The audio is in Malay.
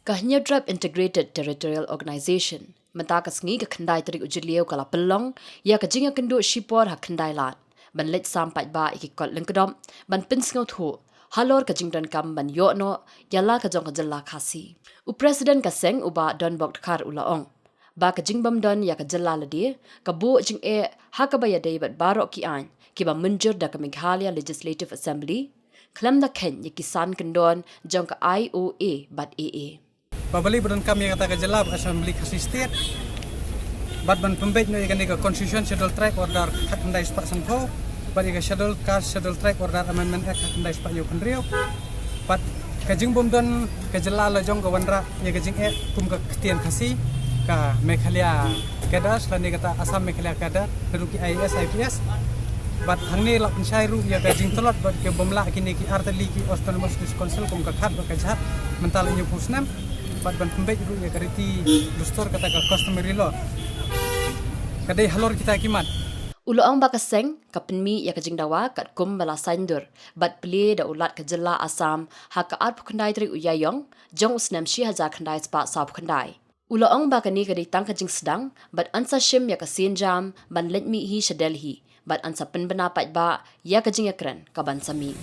Kynjatshai Integrated Territorial Organization menta ka sngi ka khandai tari ujilieu kala pelong ya ka jinga kendu shipor ha khandai lat ban let sampai ba ikikot Lyngkdop ban Pynsngewthuh halor ka Jingdonkam ban yono Jylla ka jong ka Jylla Khasi u president ka seng uba don bok khar ulaong ba ka jingbam don ya ka Jylla ladi ka bu jing ha ka ba ya dei bat barok ki an ki ba munjur da ka Meghalaya Legislative Assembly klem da ken ya kisan kendon jong ka IOA bat AA Babali badan kami yang kata Jylla Assembly Khasi State. Bad ban pembej no ikan ika Constitution Schedule Track Order Khandai Spak Sangho. Bad ika Schedule Track Order Amendment Act Khandai Spak Yo Kandrio. Bad kajing bom don ke Jylla lajong ka wanra ya kajing kum ka Ktian Khasi ka Meghalaya Kadas lan kata Asam Meghalaya Kadas keruki IAS IPS. Bad hangni lak pensyai ru ya kajing tolot bad ke bomla kini ki arteli ki Autonomous Council kum ka khat ka jhat mental nyu pusnam. Bad ban pembej ru ya kariti dustur kata ka customary law. Kadai halor kita kimat. Uloang bakaseng kapenmi ya kajing dawa kat kum bala sandur bat ple da ulat ka Jylla Assam ha ka art khandai tri uyayong jong usnam shi haja khandai spa sap khandai. Uloang bakani kadai tang kajing sedang bat ansa shim ya ka senjam ban let mi hi shadel hi bat ansa pen bana pat ba ya kajing yakran ka ban sami.